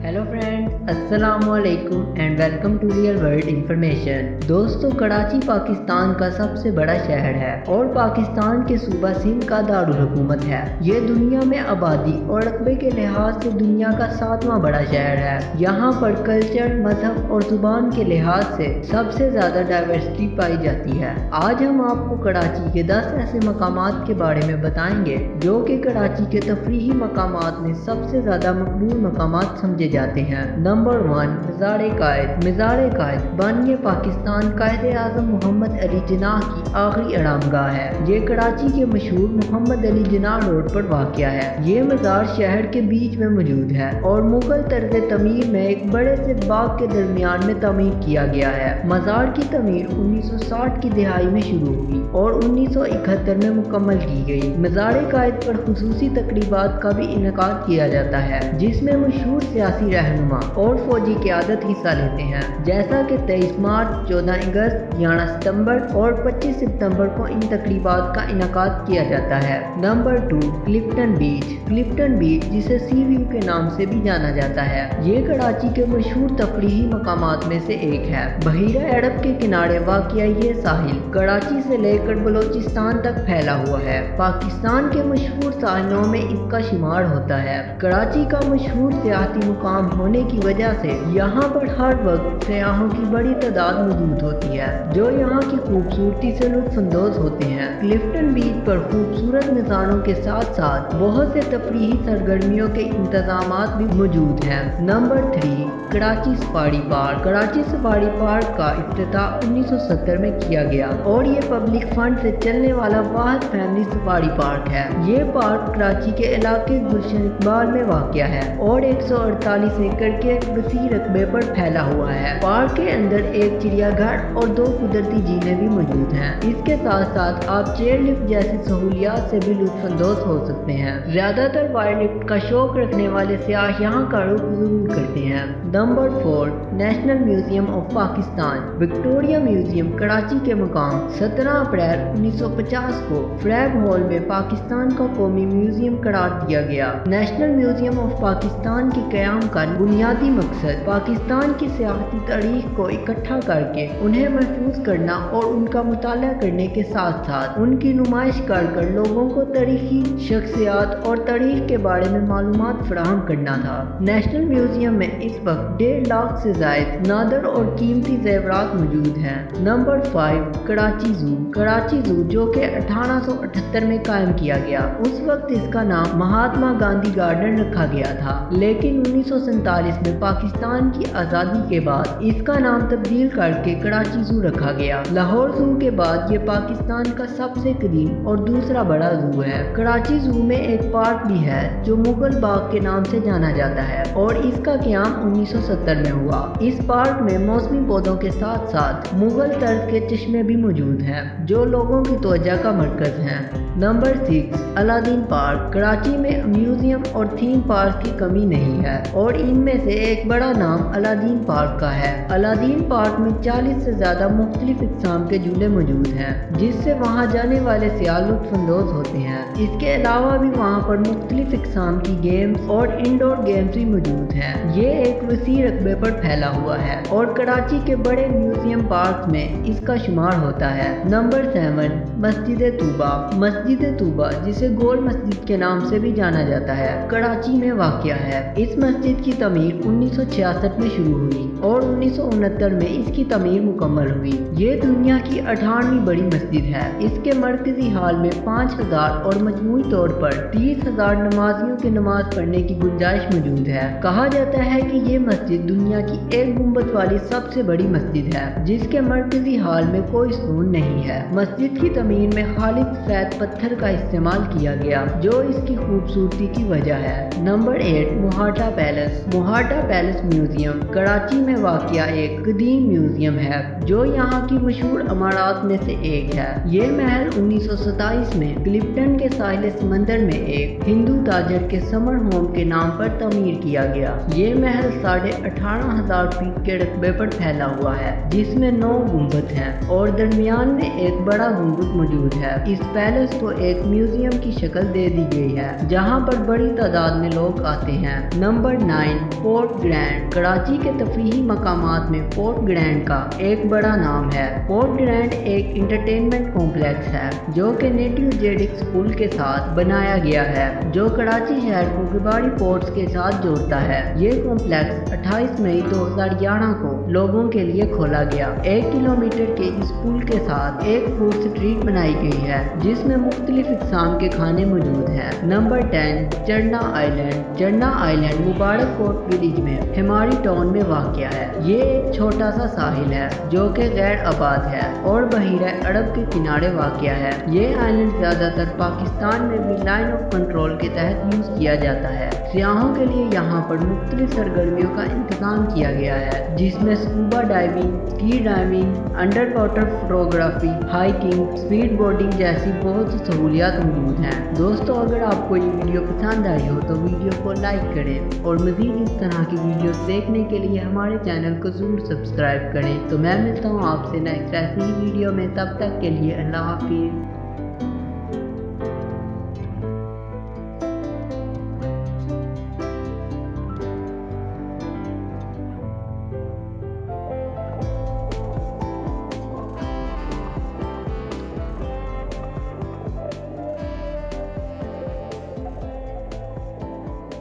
Hello friends, अस्सलाम वालेकुम and welcome to real world information. दोस्तों, कराची पाकिस्तान का सबसे बड़ा शहर है और पाकिस्तान के सूबा सिंध का दारुल हुकूमत है। ये दुनिया में आबादी और रकबे के लिहाज से दुनिया का 7वां बड़ा शहर है। यहाँ पर कल्चर, मजहब और जुबान के लिहाज से सबसे ज्यादा डाइवर्सिटी पाई जाती है। आज हम आपको कराची के 10 ऐसे मकामात के बारे में बताएंगे जो कि कराची के तफरीही मकामात में सबसे ज्यादा मकबूल मकामात समझे जाते हैं। नंबर 1, मज़ार-ए-कायद। मज़ार-ए-कायद बानिए पाकिस्तान कायदे आज़म मोहम्मद अली जिन्नाह की आखिरी आरामगाह है। ये कराची के मशहूर मोहम्मद अली जिन्नाह रोड पर वाक़या है। ये मज़ार शहर के बीच में मौजूद है और मुगल तर्ज तमीर में एक बड़े से बाग के दरमियान में तमीर किया गया है। मज़ार की तमीर 1960 की दिहाई में शुरू हुई और 1971 में मुकम्मल की गई। मज़ार-ए-कायद पर खुसूसी तकरीबात का भी इनेकाद किया जाता है, जिसमें मशहूर सियासी रहनुमा और फौजी क़यादत हिस्सा लेते हैं, जैसा कि 23 मार्च, 14 अगस्त, 11 सितंबर और 25 सितंबर को इन तकरीबात का इनेकाद किया जाता है। नंबर 2, क्लिफ्टन बीच। क्लिफ्टन बीच, जिसे सी व्यू के नाम से भी जाना जाता है, ये कराची के मशहूर तफरीही मकामात में से एक है। बहीरा अरब के किनारे वाक़या ये साहिल कराची से लेकर बलोचिस्तान तक फैला हुआ है। पाकिस्तान के मशहूर साहिलों में इसका शुमार होता है। कराची का मशहूर सियाहती मुकाम होने की वजह से यहाँ पर हर वक्त सयाहों की बड़ी तादाद मौजूद होती है, जो यहाँ की खूबसूरती से लुत्फ़अंदोज़ होते हैं। क्लिफ्टन बीच पर खूबसूरत नज़ारों के साथ साथ बहुत से तफरीही सरगर्मियों के इंतज़ामात भी मौजूद हैं। Number 3, Karachi safari park. Karachi safari park का इफ्तिताह 1970 में किया गया और ये पब्लिक फंड से चलने वाला वाहिद फैमिली सफारी पार्क है। ये पार्क कराची के इलाके गुलशन इकबाल में वाक़या है और 148 एकड़ के वसीह रकबे पर फैला हुआ है। पार्क के अंदर एक चिड़ियाघर और 2 कुदरती झीलें भी मौजूद हैं। इसके साथ साथ आप चेयर लिफ्ट जैसी सहूलियात से भी लुत्फ़अंदोज़ हो सकते हैं। ज्यादातर वायर लिफ्ट का शौक रखने वाले सियाह यहाँ का रुख जरूर करते हैं। Number 4, national museum of Pakistan. Victoria museum Karachi के मकाम 17 अप्रैल 1950 को फ्रैग हॉल में पाकिस्तान का कौमी म्यूजियम करार दिया गया। नेशनल म्यूजियम ऑफ पाकिस्तान के क़याम का बुनियादी मकसद पाकिस्तान की सियासी तारीख को इकट्ठा करके उन्हें महफूज करना और उनका मुताला करने के साथ साथ उनकी नुमाइश कर लोगों को तारीखी शख्सियात और तारीख के बारे में मालूमात फराहम करना था। नेशनल म्यूजियम में इस वक्त 1.5 लाख से ज़ायद नादर और कीमती ज़ेवरात मौजूद हैं। Number 5, Karachi zoo. Karachi zoo, जो कि 1878 में कायम किया गया, उस वक्त इसका नाम महात्मा गांधी गार्डन रखा गया था, लेकिन 1947 में पाकिस्तान की आज़ादी के बाद इसका नाम तब्दील करके कराची ज़ू रखा गया। लाहौर ज़ू के बाद ये पाकिस्तान का सबसे कदीम और दूसरा बड़ा ज़ू है। कराची ज़ू में एक पार्क भी है जो मुगल बाग के नाम से जाना जाता है और इसका क़याम 1970 में हुआ। इस पार्क में मौसमी पौधों के साथ साथ मुगल तर्ज के चश्मे भी मौजूद हैं जो लोगों की तवज्जो का मरकज हैं। Number 6, Aladdin park. कराची में म्यूजियम और थीम पार्क की कमी नहीं है और इनमें से एक बड़ा नाम अलादीन पार्क का है। अलादीन पार्क में 40 से ज़्यादा मुख्तलिफ इक़साम के झूले मौजूद हैं, जिससे वहाँ जाने वाले सियाह लुत्फ़अंदोज़ होते हैं। इसके अलावा भी वहाँ पर मुख्तलिफ इक़साम की गेम्स और इंडोर गेम्स भी मौजूद हैं। ये एक वसीह रकबे पर फैला हुआ है और कराची के बड़े म्यूजियम पार्क में इसका शुमार होता है। नंबर 7, मस्जिद तूबा। मस्जिद तूबा, जिसे गोल मस्जिद के नाम से भी जाना जाता है, कराची में वाक़या है। इस मस्जिद की तमीर 1966 में शुरू हुई और 1969 में इसकी तमीर मुकम्मल हुई। ये दुनिया की 18वीं बड़ी मस्जिद है। इसके मरकजी हाल में 5000 और मजमूई तौर पर 30,000 नमाजियों के नमाज पढ़ने की गुंजाइश मौजूद है। कहा जाता है कि ये मस्जिद दुनिया की एक गुंबद वाली सबसे बड़ी मस्जिद है, जिसके मरकजी हाल में कोई सुकून नहीं है। मस्जिद की तमीर में खालिद सफ़ेद पत्थर का इस्तेमाल किया गया, जो इसकी खूबसूरती की वजह है। Number 8, Mohatta palace. Mohatta palace museum Karachi में वाक़या एक कदीम म्यूजियम है जो यहाँ की मशहूर इमारत में से एक है। ये महल 1927 में क्लिफ्टन के साहिल समंदर में एक हिंदू ताजर के समर होम के नाम पर तमीर किया गया। ये महल 18,500 फीट के रकबे पर फैला हुआ है, जिसमें 9 गुंबद हैं और दरमियान में एक बड़ा गुंबद موجود ہے۔ اس پیلس کو ایک میوزیم کی شکل دے دی گئی ہے جہاں پر بڑی تعداد میں لوگ آتے ہیں۔ Number 9، fort grand. کراچی کے تفریحی مقامات میں فورٹ گرینڈ کا ایک بڑا نام ہے۔ فورٹ گرینڈ ایک انٹرٹینمنٹ کمپلیکس ہے جو کہ نیٹو جیڈک اسکول کے ساتھ بنایا گیا ہے جو کراچی شہر کو کباڑی پورٹس کے ساتھ جوڑتا ہے۔ یہ کمپلیکس 28 مئی 2011 کو لوگوں کے لیے کھولا گیا۔ 1 کلومیٹر کے اس پل کے ساتھ ایک فوڈ اسٹریٹ بنائی گئی ہے جس میں مختلف اقسام کے کھانے موجود ہیں۔ نمبر 10، چڑنا آئی لینڈ۔ چڑنا آئی لینڈ مبارک کوٹ ولیج میں ہماری ٹاؤن میں واقع ہے۔ یہ ایک چھوٹا سا ساحل ہے جو کہ غیر آباد ہے اور بحیرہ عرب کے کنارے واقع ہے۔ یہ آئی لینڈ زیادہ تر پاکستان میں بھی لائن آف کنٹرول کے تحت یوز کیا جاتا ہے۔ سیاحوں کے لیے یہاں پر مختلف سرگرمیوں کا انتظام کیا گیا ہے جس میں اسکوبا ڈائیونگ، اسکی diving, under water photography, hiking, speed boarding جیسی بہت سی سہولیات موجود ہیں۔ دوستو اگر آپ کو یہ ویڈیو پسند آئی ہو تو ویڈیو کو لائک کریں اور مزید اس طرح کی ویڈیوز دیکھنے کے لیے ہمارے چینل کو ضرور سبسکرائب کریں۔ تو میں ملتا ہوں آپ سے نیکسٹ ایسی ہی ویڈیو میں، تب تک کے لیے اللہ حافظ۔